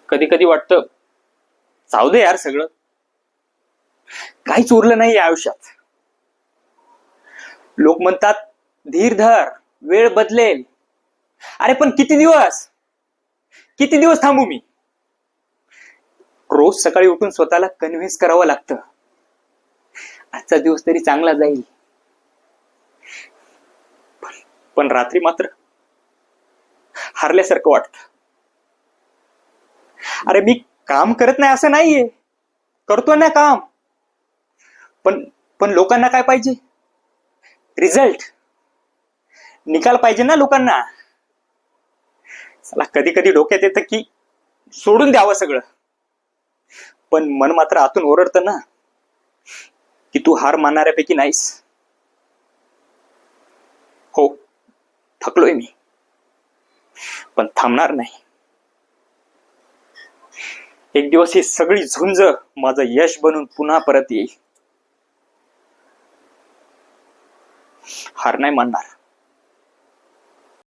कधी कधी वाटतं जाऊ दे यार, सगळं काहीच उरलं नाही या आयुष्यात. लोक म्हणतात धीर धर, वेळ बदलेल. अरे पण किती दिवस, किती दिवस थांबू मी? रोज सकाळी उठून स्वतःला कन्व्हिन्स करावं लागतं, आजचा दिवस तरी चांगला जाईल. पण रात्री मात्र हारल्यासारखं वाटतं. अरे मी काम करत नाही असं नाहीये, करतोय ना काम. पण पण लोकांना काय पाहिजे? रिझल्ट, निकाल पाहिजे ना लोकांना. चला कधी कधी डोक्यात येतं की सोडून द्यावं सगळं, पण मन मात्र आतून ओरडतं ना की तू हार मानणाऱ्यापैकी नाहीस. हो, थकलोय मी, पण थांबणार नाही. एक दिवस ही सगळी झुंज माझं यश बनून पुन्हा परत येईल. हार नाही मानणार.